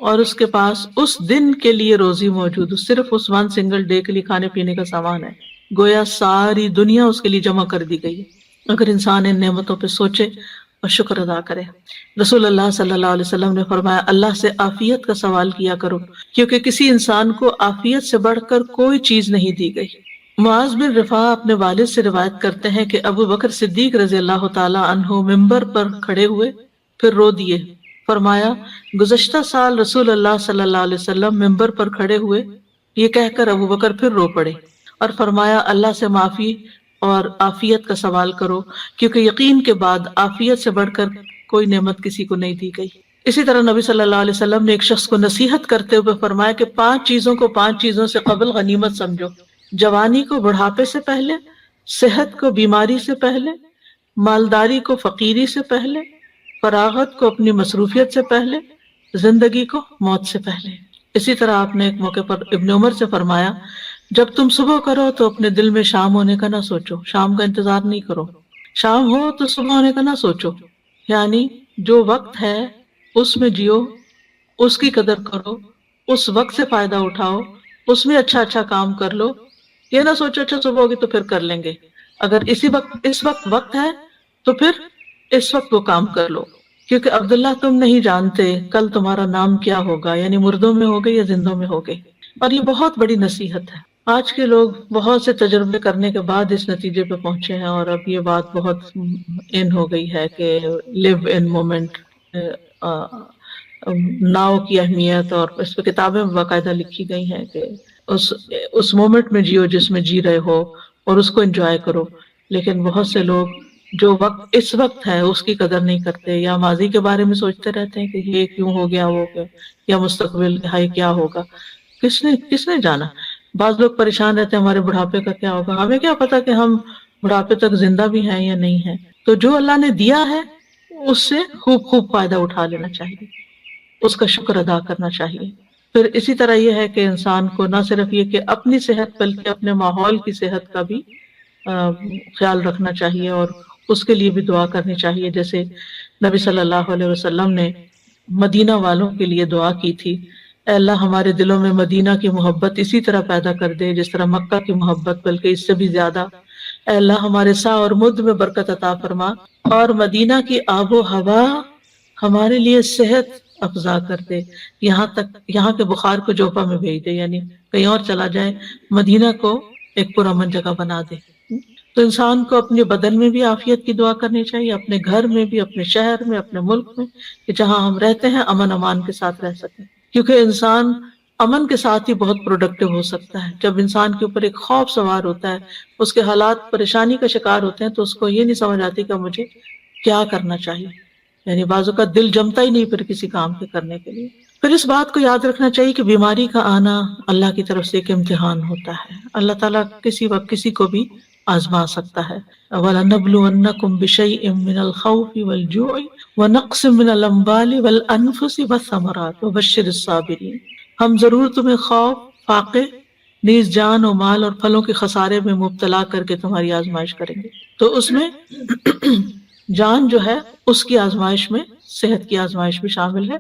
اور اس کے پاس اس دن کے لیے روزی موجود ہو، صرف اس ون سنگل ڈے کے لیے کھانے پینے کا سامان ہے، گویا ساری دنیا اس کے لیے جمع کر دی گئی ہے۔ اگر انسان ان نعمتوں پہ سوچے اور شکر ادا کرے۔ رسول اللہ صلی اللہ علیہ وسلم نے فرمایا اللہ سے عافیت کا سوال کیا کرو، کیونکہ کسی انسان کو عافیت سے بڑھ کر کوئی چیز نہیں دی گئی۔ معاذ بن رفاع اپنے والد سے روایت کرتے ہیں کہ ابو بکر صدیق رضی اللہ تعالی عنہ ممبر پر کھڑے ہوئے پھر رو دیے۔ فرمایا گزشتہ سال رسول اللہ صلی اللہ علیہ وسلم ممبر پر کھڑے ہوئے، یہ کہہ کر ابو بکر پھر رو پڑے اور فرمایا اللہ سے معافی اور عافیت کا سوال کرو، کیونکہ یقین کے بعد عافیت سے بڑھ کر کوئی نعمت کسی کو نہیں دی گئی۔ اسی طرح نبی صلی اللہ علیہ وسلم نے ایک شخص کو نصیحت کرتے ہوئے فرمایا کہ 5 چیزوں کو 5 چیزوں سے قبل غنیمت سمجھو، جوانی کو بڑھاپے سے پہلے، صحت کو بیماری سے پہلے، مالداری کو فقیری سے پہلے، فراغت کو اپنی مصروفیت سے پہلے، زندگی کو موت سے پہلے۔ اسی طرح آپ نے ایک موقع پر ابن عمر سے فرمایا جب تم صبح کرو تو اپنے دل میں شام ہونے کا نہ سوچو، شام کا انتظار نہیں کرو، شام ہو تو صبح ہونے کا نہ سوچو، یعنی جو وقت ہے اس میں جیو، اس کی قدر کرو، اس وقت سے فائدہ اٹھاؤ، اس میں اچھا اچھا کام کر لو، یہ نہ سوچو اچھا صبح ہوگی تو پھر کر لیں گے، اگر اس وقت ہے تو پھر اس وقت وہ کام کر لو، کیونکہ عبداللہ تم نہیں جانتے کل تمہارا نام کیا ہوگا، یعنی مردوں میں ہوگے یا زندوں میں ہوگے۔ اور یہ بہت بڑی نصیحت ہے۔ آج کے لوگ بہت سے تجربے کرنے کے بعد اس نتیجے پہ پہنچے ہیں، اور اب یہ بات بہت ان ہو گئی ہے کہ لیو ان مومنٹ، ناؤ کی اہمیت، اور اس پہ کتابیں باقاعدہ لکھی گئی ہیں کہ اس مومنٹ میں جیو جس میں جی رہے ہو اور اس کو انجوائے کرو۔ لیکن بہت سے لوگ جو وقت اس وقت ہے اس کی قدر نہیں کرتے، یا ماضی کے بارے میں سوچتے رہتے ہیں کہ یہ کیوں ہو گیا، وہ گیا، یا مستقبل ہے کیا ہوگا، کس نے جانا۔ بعض لوگ پریشان رہتے ہیں ہمارے بڑھاپے کا کیا ہوگا، ہمیں کیا پتا کہ ہم بڑھاپے تک زندہ بھی ہیں یا نہیں ہیں۔ تو جو اللہ نے دیا ہے اس سے خوب فائدہ اٹھا لینا چاہیے، اس کا شکر ادا کرنا چاہیے۔ پھر اسی طرح یہ ہے کہ انسان کو نہ صرف یہ کہ اپنی صحت بلکہ اپنے ماحول کی صحت کا بھی خیال رکھنا چاہیے، اور اس کے لیے بھی دعا کرنی چاہیے، جیسے نبی صلی اللہ علیہ وسلم نے مدینہ والوں کے لیے دعا کی تھی، اے اللہ ہمارے دلوں میں مدینہ کی محبت اسی طرح پیدا کر دے جس طرح مکہ کی محبت، بلکہ اس سے بھی زیادہ۔ اے اللہ ہمارے سا اور مد میں برکت عطا فرما، اور مدینہ کی آب و ہوا ہمارے لیے صحت افزا کر دے، یہاں کے بخار کو جوفا میں بھیج دے، یعنی کہیں اور چلا جائے، مدینہ کو ایک پرامن جگہ بنا دے۔ تو انسان کو اپنے بدن میں بھی عافیت کی دعا کرنی چاہیے، اپنے گھر میں بھی، اپنے شہر میں، اپنے ملک میں، کہ جہاں ہم رہتے ہیں امن امان کے ساتھ رہ سکیں، کیونکہ انسان امن کے ساتھ ہی بہت پروڈکٹیو ہو سکتا ہے۔ جب انسان کے اوپر ایک خوف سوار ہوتا ہے، اس کے حالات پریشانی کا شکار ہوتے ہیں، تو اس کو یہ نہیں سمجھ آتی کہ مجھے کیا کرنا چاہیے، یعنی بعض اوقات دل جمتا ہی نہیں پھر کسی کام کے کرنے کے لیے۔ پھر اس بات کو یاد رکھنا چاہیے کہ بیماری کا آنا اللہ کی طرف سے ایک امتحان ہوتا ہے، اللہ تعالیٰ کسی وقت کسی کو بھی آزما سکتا ہے۔ وَلَنَبْلُوَنَّكُمْ بِشَيْءٍ مِّنَ الْخَوْفِ وَالْجُوعِ وَنَقْصٍ مِّنَ الْأَمْوَالِ وَالْأَنفُسِ وَالثَّمَرَاتِ وَبَشِّرِ الصَّابِرِينَ، ہم ضرور تمہیں خوف، فاقے، نیز جان و مال اور پھلوں کے خسارے میں مبتلا کر کے تمہاری آزمائش کریں گے۔ تو اس میں جان جو ہے اس کی آزمائش میں صحت کی آزمائش بھی شامل ہے،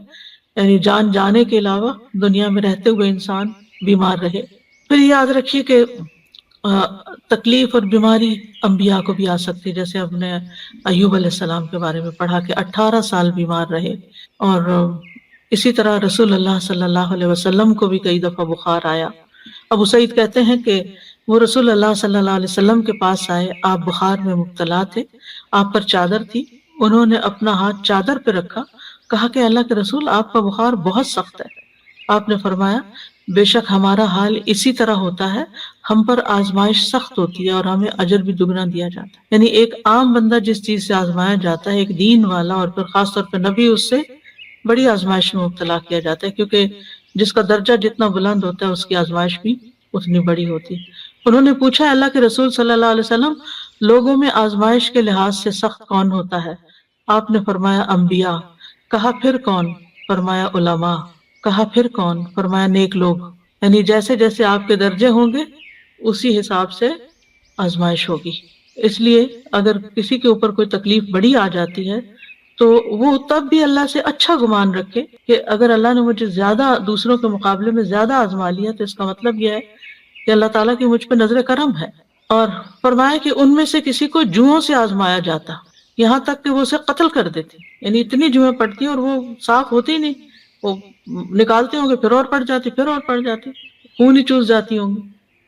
یعنی جان جانے کے علاوہ دنیا میں رہتے ہوئے انسان بیمار رہے۔ پھر یاد رکھیے کہ تکلیف اور بیماری انبیاء کو بھی آ سکتی ہے، جیسے ہم نے ایوب علیہ السلام کے بارے میں پڑھا کہ 18 سال بیمار رہے، اور اسی طرح رسول اللہ صلی اللہ علیہ وسلم کو بھی کئی دفعہ بخار آیا۔ ابو سعید کہتے ہیں کہ وہ رسول اللہ صلی اللہ علیہ وسلم کے پاس آئے، آپ بخار میں مبتلا تھے، آپ پر چادر تھی، انہوں نے اپنا ہاتھ چادر پہ رکھا، کہا کہ اللہ کے رسول آپ کا بخار بہت سخت ہے۔ آپ نے فرمایا بے شک ہمارا حال اسی طرح ہوتا ہے، ہم پر آزمائش سخت ہوتی ہے اور ہمیں اجر بھی دگنا دیا جاتا ہے۔ یعنی ایک عام بندہ جس چیز سے آزمایا جاتا ہے، ایک دین والا اور پھر خاص طور پہ نبی، اس سے بڑی آزمائش میں مبتلا کیا جاتا ہے، کیونکہ جس کا درجہ جتنا بلند ہوتا ہے اس کی آزمائش بھی اتنی بڑی ہوتی ہے۔ انہوں نے پوچھا اللہ کے رسول صلی اللہ علیہ وسلم، لوگوں میں آزمائش کے لحاظ سے سخت کون ہوتا ہے؟ آپ نے فرمایا انبیاء۔ کہا پھر کون؟ فرمایا علماء۔ کہا پھر کون؟ فرمایا نیک لوگ۔ یعنی جیسے جیسے آپ کے درجے ہوں گے اسی حساب سے آزمائش ہوگی۔ اس لیے اگر کسی کے اوپر کوئی تکلیف بڑی آ جاتی ہے تو وہ تب بھی اللہ سے اچھا گمان رکھے کہ اگر اللہ نے مجھے زیادہ دوسروں کے مقابلے میں زیادہ آزما لیا تو اس کا مطلب یہ ہے کہ اللہ تعالیٰ کی مجھ پہ نظر کرم ہے۔ اور فرمایا کہ ان میں سے کسی کو جوؤں سے آزمایا جاتا، یہاں تک کہ وہ اسے قتل کر دیتی، یعنی اتنی جمعیں پڑتی ہیں اور وہ صاف ہوتی ہی نہیں، وہ نکالتے ہوں گے پھر اور پڑ جاتی، پھر اور پڑ جاتی، خون ہی چوس جاتی ہوں گی۔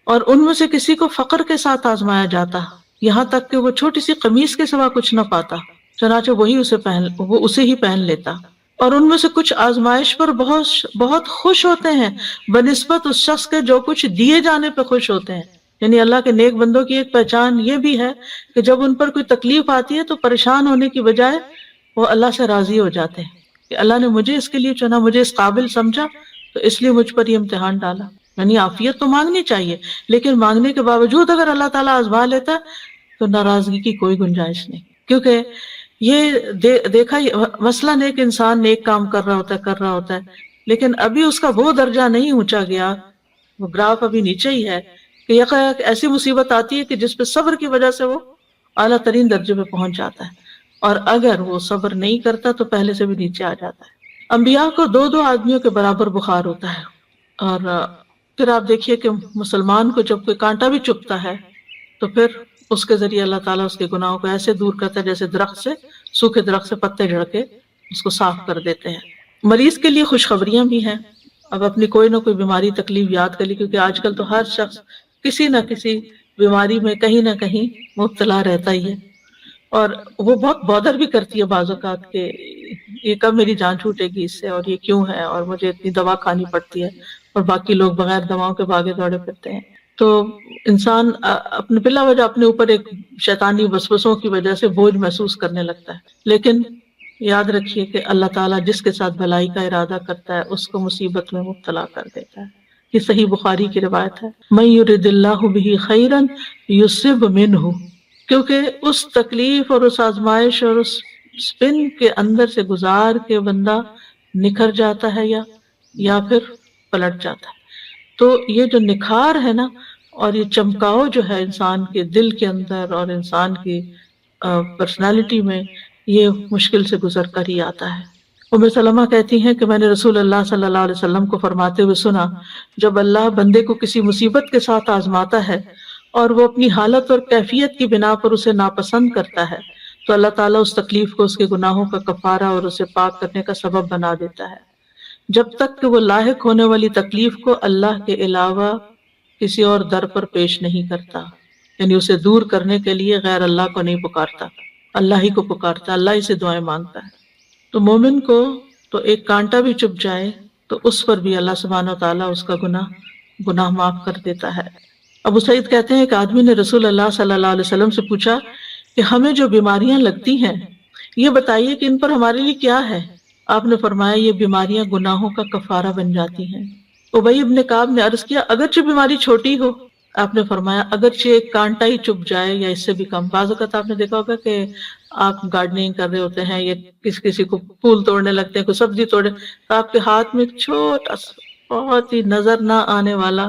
اور ان میں سے کسی کو فقر کے ساتھ آزمایا جاتا، یہاں تک کہ وہ چھوٹی سی قمیص کے سوا کچھ نہ پاتا، چنانچہ وہ اسے ہی پہن لیتا۔ اور ان میں سے کچھ آزمائش پر بہت بہت خوش ہوتے ہیں بنسبت اس شخص کے جو کچھ دیے جانے پہ خوش ہوتے ہیں۔ یعنی اللہ کے نیک بندوں کی ایک پہچان یہ بھی ہے کہ جب ان پر کوئی تکلیف آتی ہے تو پریشان ہونے کی بجائے وہ اللہ سے راضی ہو جاتے ہیں کہ اللہ نے مجھے اس کے لیے چنا، مجھے اس قابل سمجھا، تو اس لیے مجھ پر یہ امتحان ڈالا۔ یعنی عافیت تو مانگنی چاہیے، لیکن مانگنے کے باوجود اگر اللہ تعالیٰ آزما لیتا ہے تو ناراضگی کی کوئی گنجائش نہیں، کیونکہ یہ دیکھا مثلاً ایک انسان نیک کام کر رہا ہوتا ہے لیکن ابھی اس کا وہ درجہ نہیں اونچا گیا، وہ گراف ابھی نیچے ہی ہے، کہ یکایک ایسی مصیبت آتی ہے کہ جس پہ صبر کی وجہ سے وہ اعلیٰ ترین درجے پہ پہنچ جاتا ہے، اور اگر وہ صبر نہیں کرتا تو پہلے سے بھی نیچے آ جاتا ہے۔ انبیاء کو دو دو آدمیوں کے برابر بخار ہوتا ہے، اور پھر آپ دیکھیے کہ مسلمان کو جب کوئی کانٹا بھی چبھتا ہے تو پھر اس کے ذریعے اللہ تعالیٰ اس کے گناہوں کو ایسے دور کرتا ہے جیسے سوکھے درخت سے پتے جھڑ کے اس کو صاف کر دیتے ہیں۔ مریض کے لیے خوشخبریاں بھی ہیں، اب اپنی کوئی نہ کوئی بیماری تکلیف یاد کر لی، کیونکہ آج کل تو ہر شخص کسی نہ کسی بیماری میں کہیں نہ کہیں مبتلا رہتا ہی ہے، اور وہ بہت بودر بھی کرتی ہے بعض اوقات کہ یہ کب میری جان چھوٹے گی اس سے، اور یہ کیوں ہے، اور مجھے اتنی دوا کھانی پڑتی ہے، اور باقی لوگ بغیر دواؤں کے بھاگے دوڑے پھرتے ہیں۔ تو انسان اپنے بلا وجہ اپنے اوپر ایک شیطانی وسوسوں کی وجہ سے بوجھ محسوس کرنے لگتا ہے، لیکن یاد رکھیے کہ اللہ تعالیٰ جس کے ساتھ بھلائی کا ارادہ کرتا ہے اس کو مصیبت میں مبتلا کر دیتا ہے۔ یہ صحیح بخاری کی روایت ہے، من یرد اللہ بہ خیرا یصب منہ، کیونکہ اس تکلیف اور اس آزمائش اور اس سپن کے اندر سے گزار کے بندہ نکھر جاتا ہے یا پھر پلٹ جاتا ہے۔ تو یہ جو نکھار ہے نا، اور یہ چمکاؤ جو ہے انسان کے دل کے اندر اور انسان کی پرسنالٹی میں، یہ مشکل سے گزر کر ہی آتا ہے۔ ام سلمہ کہتی ہیں کہ میں نے رسول اللہ صلی اللہ علیہ وسلم کو فرماتے ہوئے سنا، جب اللہ بندے کو کسی مصیبت کے ساتھ آزماتا ہے اور وہ اپنی حالت اور کیفیت کی بنا پر اسے ناپسند کرتا ہے تو اللہ تعالیٰ اس تکلیف کو اس کے گناہوں کا کفارہ اور اسے پاک کرنے کا سبب بنا دیتا ہے، جب تک کہ وہ لاحق ہونے والی تکلیف کو اللہ کے علاوہ کسی اور در پر پیش نہیں کرتا، یعنی اسے دور کرنے کے لیے غیر اللہ کو نہیں پکارتا، اللہ ہی کو پکارتا، اللہ ہی سے دعائیں مانگتا ہے۔ تو مومن کو تو ایک کانٹا بھی چبھ جائے تو اس پر بھی اللہ سبحانہ و تعالیٰ اس کا گناہ معاف کر دیتا ہے۔ ابو سعید کہتے ہیں کہ آدمی نے رسول اللہ صلی اللہ علیہ وسلم سے پوچھا کہ ہمیں جو بیماریاں لگتی ہیں یہ بتائیے کہ ان پر ہمارے لیے کیا ہے؟ آپ نے فرمایا یہ بیماریاں گناہوں کا کفارہ بن جاتی ہیں۔ ابی بن کعب نے عرض کیا اگرچہ بیماری چھوٹی ہو؟ آپ نے فرمایا اگرچہ ایک کانٹا ہی چبھ جائے یا اس سے بھی کم۔ بعض اوقات آپ نے دیکھا ہوگا کہ آپ گارڈننگ کر رہے ہوتے ہیں یا کسی کو پھول توڑنے لگتے ہیں، کوئی سبزی توڑے، تو آپ کے ہاتھ میں ایک چھوٹا سا بہت ہی نظر نہ آنے والا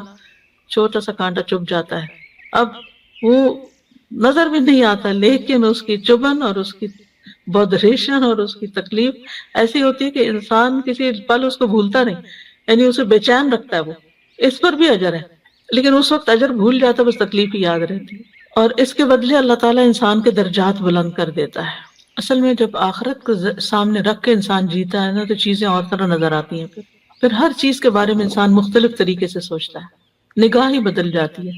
چھوٹا سا کانٹا چبھ جاتا ہے۔ اب وہ نظر بھی نہیں آتا، لیکن اس کی چبھن اور اس کی بودریشن اور اس کی تکلیف ایسی ہوتی ہے کہ انسان کسی پل اس کو بھولتا نہیں، یعنی اسے بے چین رکھتا ہے۔ وہ اس پر بھی اجر ہے، لیکن اس وقت اجر بھول جاتا ہے، بس تکلیف ہی یاد رہتی ہے، اور اس کے بدلے اللہ تعالیٰ انسان کے درجات بلند کر دیتا ہے۔ اصل میں جب آخرت کو سامنے رکھ کے انسان جیتا ہے نا تو چیزیں اور طرح نظر آتی ہیں، پھر ہر چیز کے بارے میں انسان مختلف طریقے سے سوچتا ہے، نگاہ ہی بدل جاتی ہے،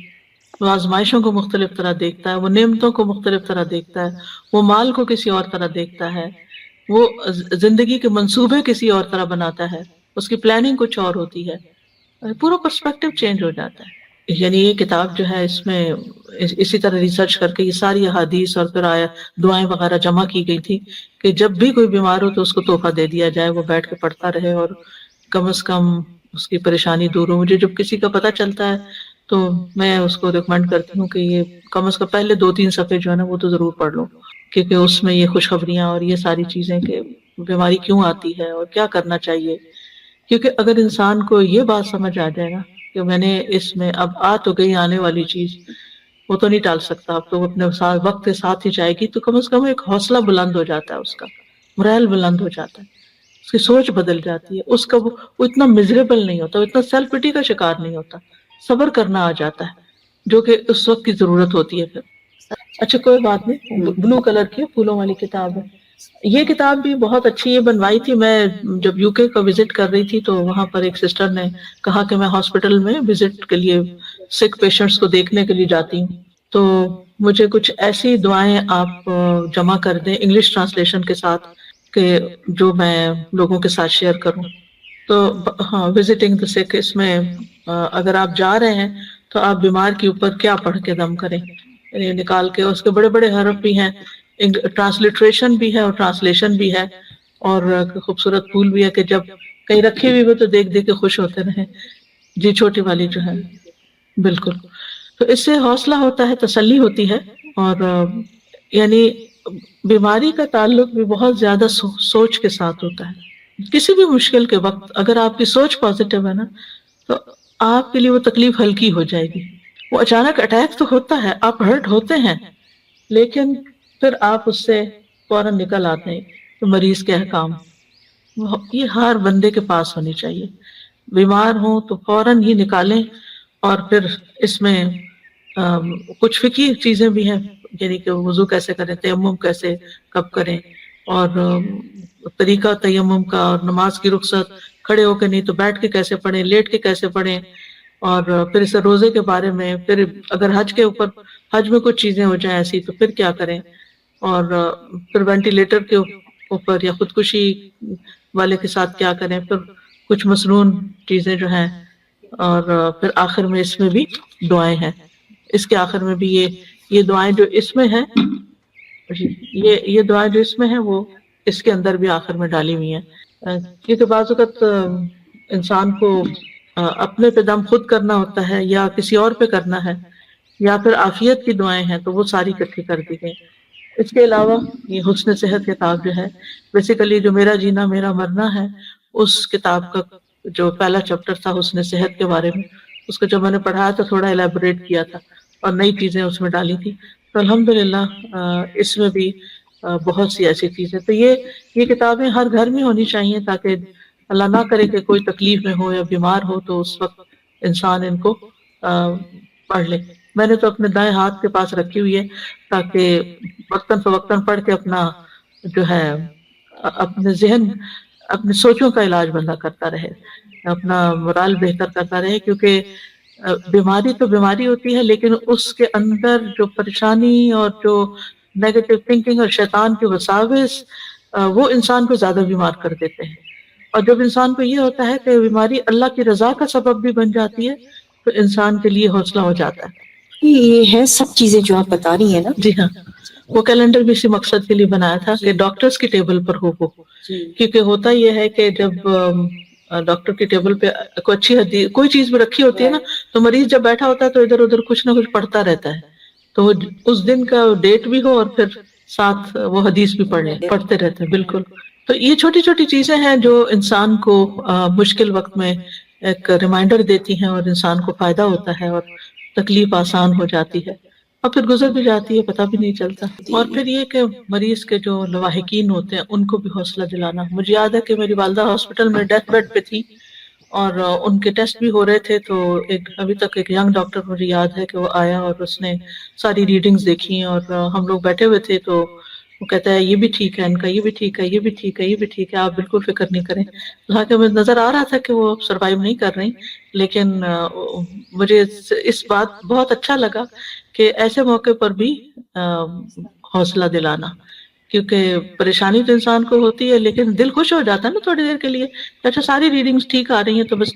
وہ آزمائشوں کو مختلف طرح دیکھتا ہے، وہ نعمتوں کو مختلف طرح دیکھتا ہے، وہ مال کو کسی اور طرح دیکھتا ہے، وہ زندگی کے منصوبے کسی اور طرح بناتا ہے، اس کی پلاننگ کچھ اور ہوتی ہے، پورا پرسپیکٹو چینج ہو جاتا ہے۔ یعنی یہ کتاب جو ہے اس میں اسی طرح ریسرچ کر کے یہ ساری احادیث اور پھر دعائیں وغیرہ جمع کی گئی تھی کہ جب بھی کوئی بیمار ہو تو اس کو تحفہ دے دیا جائے، وہ بیٹھ کے پڑھتا رہے اور کم از کم اس کی پریشانی دور ہو۔ مجھے جب کسی کا پتہ چلتا ہے تو میں اس کو ریکمینڈ کرتی ہوں کہ یہ کم از کم پہلے 2-3 صفحے جو ہے نا وہ تو ضرور پڑھ لو، کیونکہ اس میں یہ خوشخبریاں اور یہ ساری چیزیں کہ بیماری کیوں آتی ہے اور کیا کرنا چاہیے، کیونکہ اگر انسان کو یہ بات سمجھ آ جائے نا کہ میں نے اس میں اب آ تو گئی آنے والی چیز، وہ تو نہیں ٹال سکتا، اب تو وہ اپنے ساتھ وقت کے ساتھ ہی جائے گی، تو کم از کم ایک حوصلہ بلند ہو جاتا ہے، اس کا مرائل بلند ہو جاتا ہے، اس کی سوچ بدل جاتی ہے، اس کا وہ اتنا مزریبل نہیں ہوتا، وہ اتنا سیلف پٹی کا شکار نہیں ہوتا، صبر کرنا آ جاتا ہے جو کہ اس وقت کی ضرورت ہوتی ہے۔ پھر اچھا کوئی بات نہیں، بلو کلر کی پھولوں والی کتاب ہے. یہ کتاب بھی بہت اچھی ہے، بنوائی تھی میں جب یو کے کو وزٹ کر رہی تھی، تو وہاں پر ایک سسٹر نے کہا کہ میں ہاسپٹل میں وزٹ کے لیے سک پیشنٹس کو دیکھنے کے لیے جاتی ہوں، تو مجھے کچھ ایسی دعائیں آپ جمع کر دیں انگلش ٹرانسلیشن کے ساتھ کہ جو میں لوگوں کے ساتھ شیئر کروں. تو ہاں، وزٹنگ دا سک، اس میں اگر آپ جا رہے ہیں تو آپ بیمار کے اوپر کیا پڑھ کے دم کریں، یعنی نکال کے اس کے بڑے بڑے حرف بھی ہیں، ٹرانسلیٹریشن بھی ہے اور ٹرانسلیشن بھی ہے، اور خوبصورت پھول بھی ہے کہ جب کہیں رکھی ہوئی ہو تو دیکھ دیکھ کے خوش ہوتے رہیں. جی چھوٹی والی جو ہے، بالکل. تو اس سے حوصلہ ہوتا ہے، تسلی ہوتی ہے، اور یعنی بیماری کا تعلق بھی بہت زیادہ سوچ کے ساتھ ہوتا ہے. کسی بھی مشکل کے وقت اگر آپ کی سوچ پازیٹیو ہے نا، تو آپ کے لیے وہ تکلیف ہلکی ہو جائے گی. وہ اچانک اٹیک تو ہوتا ہے، آپ ہرٹ ہوتے ہیں، لیکن پھر آپ اس سے فوراً نکل آتے ہیں. تو مریض کے احکام یہ ہر بندے کے پاس ہونی چاہیے. بیمار ہوں تو فوراً ہی نکالیں. اور پھر اس میں کچھ فقہی چیزیں بھی ہیں، یعنی کہ وضو کیسے کریں، تیمم کیسے کب کریں، اور طریقہ تیمم کا، اور نماز کی رخصت کھڑے ہو کے نہیں تو بیٹھ کے کیسے پڑھیں، لیٹ کے کیسے پڑھیں، اور پھر اسے روزے کے بارے میں، پھر اگر حج کے اوپر، حج میں کچھ چیزیں ہو جائیں ایسی تو پھر کیا کریں، اور پھر وینٹیلیٹر کے اوپر یا خودکشی والے کے ساتھ کیا کریں، پھر کچھ مسنون چیزیں جو ہیں، اور پھر آخر میں اس میں بھی دعائیں ہیں. اس کے آخر میں بھی یہ دعائیں جو اس میں ہیں، یہ دعائیں جو اس میں ہیں وہ اس کے اندر بھی آخر میں ڈالی ہوئی ہیں. کیونکہ بعض اوقات انسان کو اپنے پہ دم خود کرنا ہوتا ہے، یا کسی اور پہ کرنا ہے، یا پھر عافیت کی دعائیں ہیں تو وہ ساری اکٹھی کر دی گئی. اس کے علاوہ یہ حسن صحت کتاب جو ہے، بیسیکلی جو میرا جینا میرا مرنا ہے، اس کتاب کا جو پہلا چیپٹر تھا حسن صحت کے بارے میں، اس کو جب میں نے پڑھایا تو تھوڑا الیبوریٹ کیا تھا اور نئی چیزیں اس میں ڈالی تھی. تو الحمدللہ اس میں بھی بہت سی ایسی چیزیں. تو یہ کتابیں ہر گھر میں ہونی چاہیے، تاکہ اللہ نہ کرے کہ کوئی تکلیف میں ہو یا بیمار ہو تو اس وقت انسان ان کو پڑھ لے. میں نے تو اپنے دائیں ہاتھ کے پاس رکھی ہوئی ہے، تاکہ وقتاً فوقتاً پڑھ کے اپنا جو ہے اپنے ذہن، اپنی سوچوں کا علاج بندہ کرتا رہے، اپنا مورال بہتر کرتا رہے. کیونکہ بیماری تو بیماری ہوتی ہے، لیکن اس کے اندر جو پریشانی اور جو نیگیٹو تھنکنگ اور شیطان کے وساوس، وہ انسان کو زیادہ بیمار کر دیتے ہیں. اور جب انسان کو یہ ہوتا ہے کہ بیماری اللہ کی رضا کا سبب بھی بن جاتی ہے، تو انسان کے لیے حوصلہ ہو جاتا ہے. یہ ہے سب چیزیں جو آپ بتا رہی ہیں نا. جی ہاں، وہ کیلنڈر بھی اسی مقصد کے لیے بنایا تھا کہ ڈاکٹرز کی ٹیبل پر ہو وہ. کیونکہ ہوتا یہ ہے کہ جب ڈاکٹر کی ٹیبل پہ کوئی اچھی حدیث کوئی چیز بھی رکھی ہوتی ہے نا، تو مریض جب بیٹھا ہوتا ہے تو ادھر ادھر کچھ نہ کچھ پڑھتا رہتا ہے. تو وہ اس دن کا ڈیٹ بھی ہو اور پھر ساتھ وہ حدیث بھی پڑھتے رہتے ہیں. بالکل. تو یہ چھوٹی چھوٹی چیزیں ہیں جو انسان کو مشکل وقت میں ایک ریمائنڈر دیتی ہیں، اور انسان کو فائدہ ہوتا ہے، اور تکلیف آسان ہو جاتی ہے، اور پھر گزر بھی جاتی ہے، پتہ بھی نہیں چلتا. اور پھر یہ کہ مریض کے جو لواحقین ہوتے ہیں ان کو بھی حوصلہ دلانا. مجھے یاد ہے کہ میری والدہ ہاسپٹل میں ڈیتھ بیڈ پہ تھی، اور ان کے ٹیسٹ بھی ہو رہے تھے. تو ابھی تک ایک ینگ ڈاکٹر مجھے یاد ہے کہ وہ آیا اور اس نے ساری ریڈنگز دیکھی، اور ہم لوگ بیٹھے ہوئے تھے تو وہ کہتا ہے یہ بھی ٹھیک ہے ان کا، یہ بھی ٹھیک ہے، یہ بھی ٹھیک ہے، یہ بھی ٹھیک ہے، آپ بالکل فکر نہیں کریں. حالانکہ مجھے نظر آ رہا تھا کہ وہ سروائیو نہیں کر رہی، لیکن مجھے اس بات بہت اچھا لگا کہ ایسے موقع پر بھی حوصلہ دلانا. کیونکہ پریشانی تو انسان کو ہوتی ہے، لیکن دل خوش ہو جاتا ہے نا تھوڑی دیر کے لیے. اچھا ساری ریڈنگز ٹھیک آ رہی ہیں تو بس